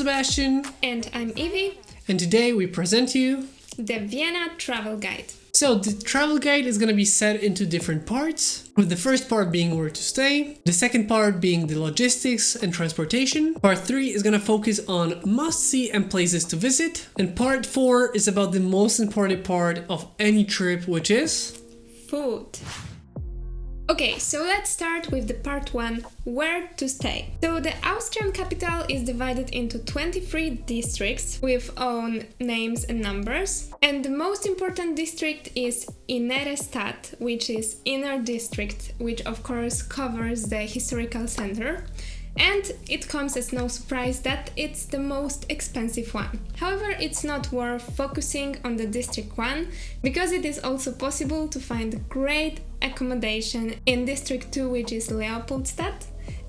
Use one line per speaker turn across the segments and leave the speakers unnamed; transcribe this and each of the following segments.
Sebastian.
And I'm Evie.
And today we present you
the Vienna Travel Guide.
So the travel guide is going to be set into different parts, with the first part being where to stay, the second part being the logistics and transportation, part 3 is going to focus on must-see and places to visit, and part 4 is about the most important part of any trip, which is
food. Okay, so let's start with the part 1, where to stay. So the Austrian capital is divided into 23 districts with own names and numbers. And the most important district is Innere Stadt, which is inner district, which of course covers the historical center. And it comes as no surprise that it's the most expensive one. However, it's not worth focusing on the District 1 because it is also possible to find great accommodation in District 2, which is Leopoldstadt,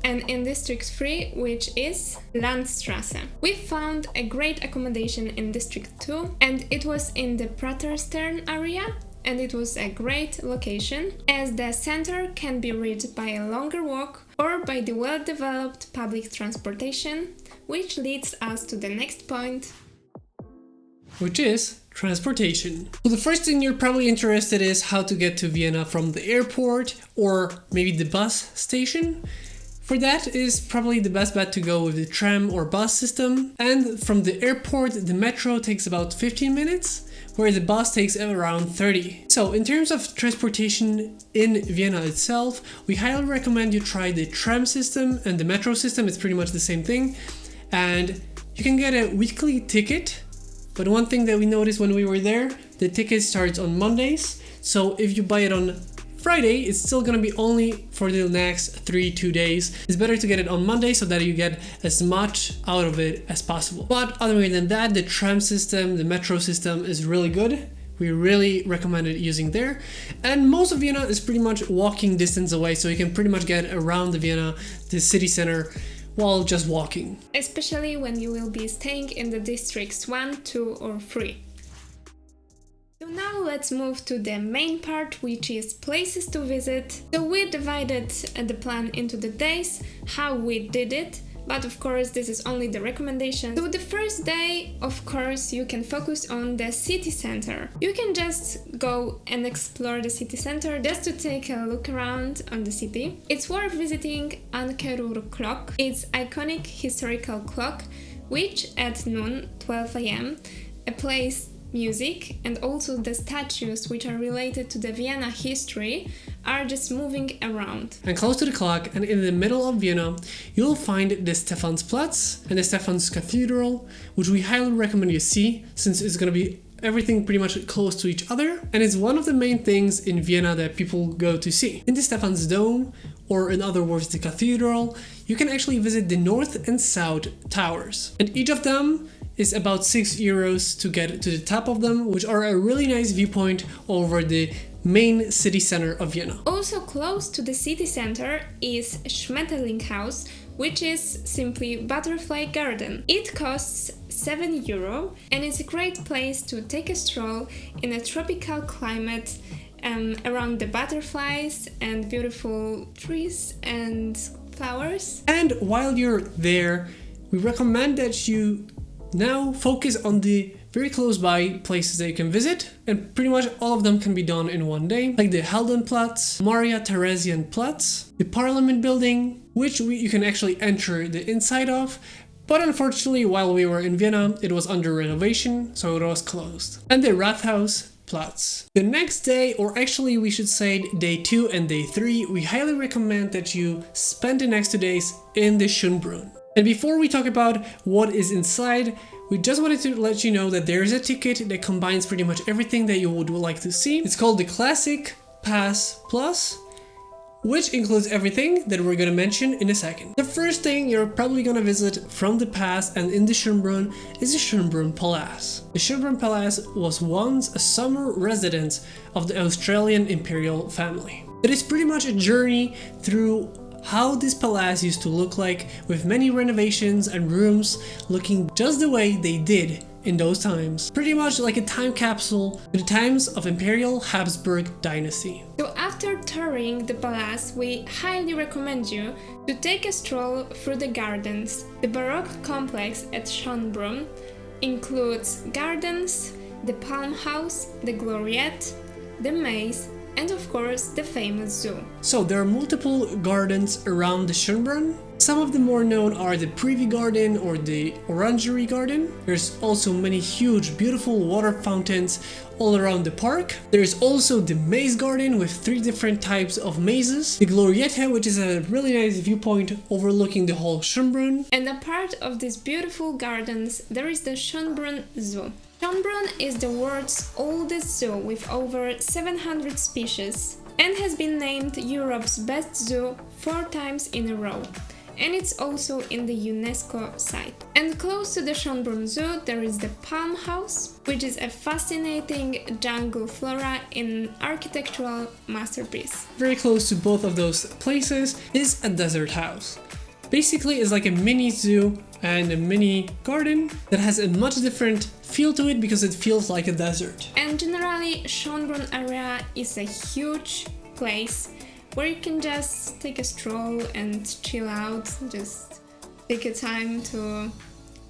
and in District 3, which is Landstrasse. We found a great accommodation in District 2 and it was in the Prater area. And it was a great location, as the center can be reached by a longer walk or by the well-developed public transportation, which leads us to the next point,
which is transportation. So the first thing you're probably interested is how to get to Vienna from the airport or maybe the bus station. For that is probably the best bet to go with the tram or bus system, and from the airport the metro takes about 15 minutes, where the bus takes around 30. So in terms of transportation in Vienna itself, we highly recommend you try the tram system and the metro system. It's pretty much the same thing, and you can get a weekly ticket, but one thing that we noticed when we were there, the ticket starts on Mondays, so if you buy it on Friday, it's still gonna be only for the next 2 days. It's better to get it on Monday so that you get as much out of it as possible. But other than that, the tram system, the metro system is really good. We really recommend it using there. And most of Vienna is pretty much walking distance away, so you can pretty much get around the Vienna, the city center, while just walking.
Especially when you will be staying in the districts 1, 2 or 3. So now let's move to the main part, which is places to visit. So we divided the plan into the days, how we did it, but of course this is only the recommendation. So the first day, of course, you can focus on the city center. You can just go and explore the city center just to take a look around on the city. It's worth visiting Ankeruhr Clock. It's iconic historical clock, which at noon, 12 AM, plays music, and also the statues which are related to the Vienna history are just moving around.
And close to the clock and in the middle of Vienna, you'll find the Stephansplatz and the Stephans Cathedral, which we highly recommend you see, since it's going to be everything pretty much close to each other, and it's one of the main things in Vienna that people go to see. In the Stephansdom, or in other words the cathedral, you can actually visit the north and south towers, and each of them is about €6 to get to the top of them, which are a really nice viewpoint over the main city center of Vienna.
Also close to the city center is Schmetterlinghaus, which is simply butterfly garden. It costs €7 and it's a great place to take a stroll in a tropical climate around the butterflies and beautiful trees and flowers.
And while you're there, we recommend that you now focus on the very close by places that you can visit, and pretty much all of them can be done in one day, like the Heldenplatz, Theresien Platz, the Parliament building, which you can actually enter the inside of, but unfortunately while we were in Vienna it was under renovation, so it was closed, and the Rathausplatz. The next day, or actually we should say day 2 and day 3, we highly recommend that you spend the next 2 days in the Schönbrunn. And before we talk about what is inside, we just wanted to let you know that there is a ticket that combines pretty much everything that you would like to see. It's called the Classic Pass Plus, which includes everything that we're gonna mention in a second. The first thing you're probably gonna visit from the pass and in the Schönbrunn is the Schönbrunn Palace. The Schönbrunn Palace was once a summer residence of the Australian imperial family. It is pretty much a journey through how this palace used to look like, with many renovations and rooms looking just the way they did in those times. Pretty much like a time capsule to the times of Imperial Habsburg dynasty.
So after after touring the palace, we highly recommend you to take a stroll through the gardens. The Baroque complex at Schönbrunn includes gardens, the Palm House, the Gloriette, the Maze, and of course the famous zoo.
So there are multiple gardens around the Schönbrunn. Some of the more known are the Privy Garden or the Orangery Garden. There's also many huge, beautiful water fountains all around the park. There's also the Maze Garden with 3 different types of mazes. The Gloriette, which is a really nice viewpoint overlooking the whole Schönbrunn.
And a part of these beautiful gardens, there is the Schonbrunn Zoo. Schönbrunn is the world's oldest zoo with over 700 species and has been named Europe's best zoo 4 times in a row. And it's also in the UNESCO site. And close to the Schönbrunn Zoo there is the Palm House, which is a fascinating jungle flora in architectural masterpiece.
Very close to both of those places is a desert house. Basically it's like a mini zoo and a mini garden that has a much different feel to it because it feels like a desert.
And generally Schönbrunn area is a huge place where you can just take a stroll and chill out, just take a time to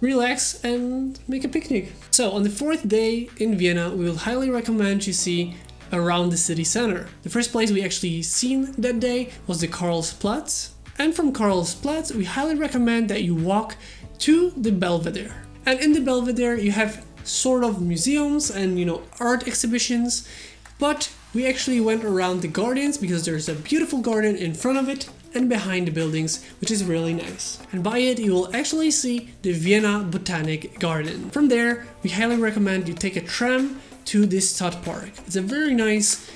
relax and make a picnic. So on the 4th day in Vienna, we will highly recommend you see around the city center. The first place we actually seen that day was the Karlsplatz. And from Karlsplatz, we highly recommend that you walk to the Belvedere. And in the Belvedere, you have sort of museums and, art exhibitions, but we actually went around the gardens because there's a beautiful garden in front of it and behind the buildings, which is really nice. And by it, you will actually see the Vienna Botanic Garden. From there, we highly recommend you take a tram to the Stadtpark. It's a very nice,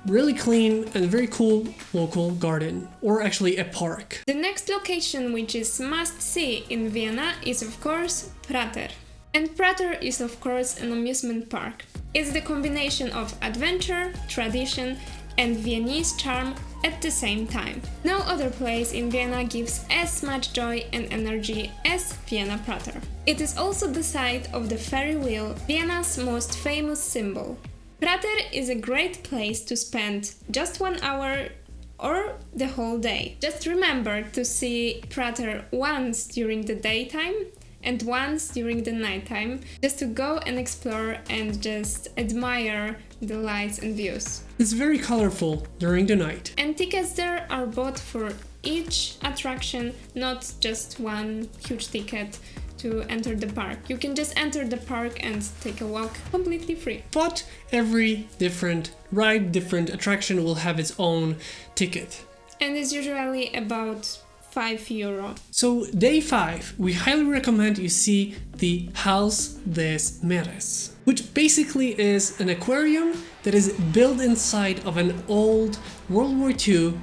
really clean and very cool local garden, or actually a park.
The next location which is must see in Vienna is of course Prater. And Prater is of course an amusement park. It's the combination of adventure, tradition and Viennese charm at the same time. No other place in Vienna gives as much joy and energy as Vienna Prater. It is also the site of the Ferry Wheel, Vienna's most famous symbol. Prater is a great place to spend just 1 hour or the whole day. Just remember to see Prater once during the daytime and once during the nighttime, just to go and explore and just admire the lights and views.
It's very colorful during the night.
And tickets there are bought for each attraction, not just one huge ticket to enter the park. You can just enter the park and take a walk completely free.
But every different ride, different attraction will have its own ticket.
And it's usually about €5.
So day 5, we highly recommend you see the Haus Des Meeres, which basically is an aquarium that is built inside of an old World War II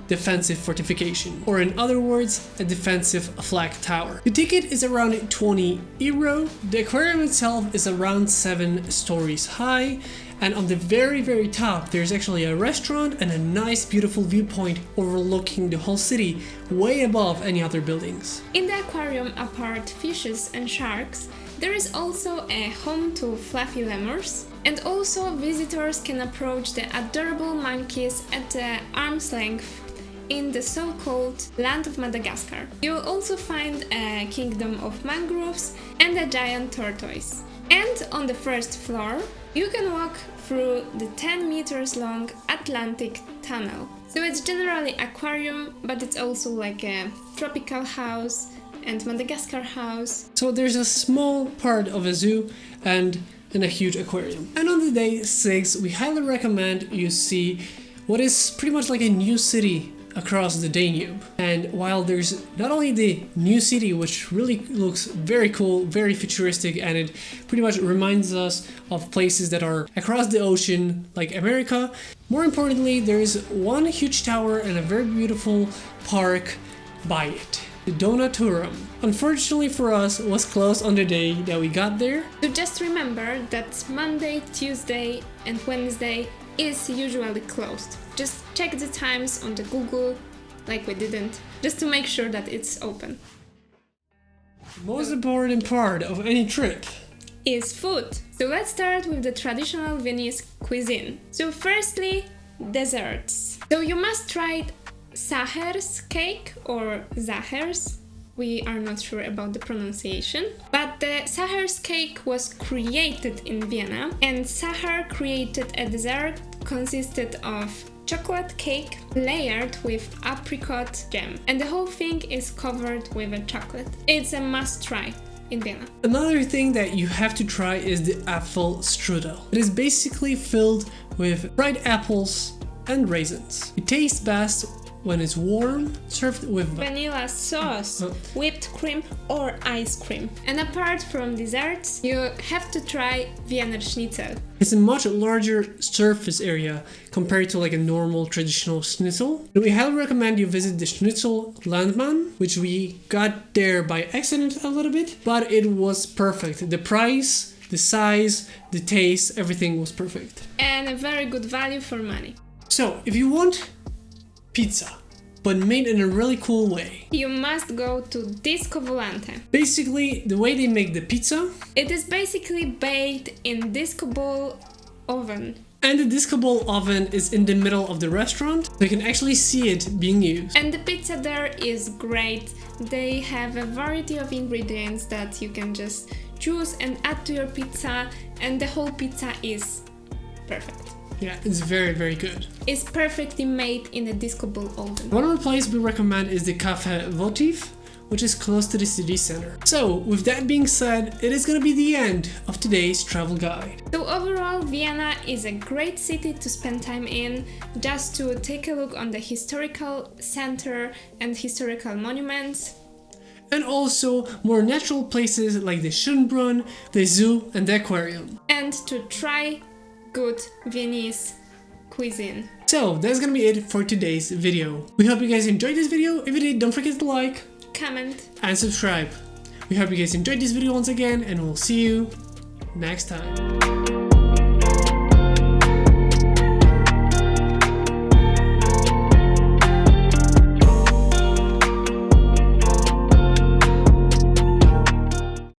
defensive fortification, or in other words, a defensive flag tower. The ticket is around €20. The aquarium itself is around 7 stories high, and on the very top there's actually a restaurant and a nice beautiful viewpoint overlooking the whole city, way above any other buildings.
In the aquarium, apart fishes and sharks, there is also a home to fluffy lemurs, and also visitors can approach the adorable monkeys at the arm's length in the so-called Land of Madagascar. You will also find a kingdom of mangroves and a giant tortoise. And on the first floor, you can walk through the 10 meters long Atlantic Tunnel. So it's generally aquarium, but it's also like a tropical house and Madagascar house.
So there's a small part of a zoo and a huge aquarium. And on the day 6, we highly recommend you see what is pretty much like a new city across the Danube. And while there's not only the new city, which really looks very cool, very futuristic, and it pretty much reminds us of places that are across the ocean like America, more importantly there is one huge tower and a very beautiful park by it, the Donauturm. Unfortunately for us, it was closed on the day that we got there.
So just remember that Monday, Tuesday and Wednesday is usually closed. Just check the times on the Google, like we didn't, just to make sure that it's open.
The most important part of any trip
is food. So let's start with the traditional Viennese cuisine. So firstly, desserts. So you must try Sacher's cake or Sacher's. We are not sure about the pronunciation. But the Sacher's cake was created in Vienna, and Sacher created a dessert consisted of chocolate cake layered with apricot jam, and the whole thing is covered with a chocolate. It's a must try in Vienna.
Another thing that you have to try is the Apfelstrudel. It is basically filled with dried apples and raisins. It tastes best when it's warm, served with
vanilla sauce, whipped cream or ice cream. And apart from desserts, you have to try Wiener Schnitzel.
It's a much larger surface area compared to like a normal traditional schnitzel. And we highly recommend you visit the Schnitzel Landmann, which we got there by accident a little bit, but it was perfect. The price, the size, the taste, everything was perfect.
And a very good value for money.
So, if you want pizza, but made in a really cool way,
you must go to Disco Volante.
Basically, the way they make the pizza,
it is basically baked in disco ball oven.
And the disco ball oven is in the middle of the restaurant, so you can actually see it being used.
And the pizza there is great. They have a variety of ingredients that you can just choose and add to your pizza, and the whole pizza is perfect.
Yeah, it's very, very good.
It's perfectly made in a disco ball oven.
One other place we recommend is the Café Votive, which is close to the city center. So, with that being said, it is gonna be the end of today's travel guide.
So overall, Vienna is a great city to spend time in, just to take a look on the historical center and historical monuments.
And also more natural places like the Schönbrunn, the zoo, and the aquarium.
And to try good Viennese cuisine.
So that's gonna be it for today's video. We hope you guys enjoyed this video. If you did, don't forget to like,
comment,
and subscribe. We hope you guys enjoyed this video once again, and we'll see you next time.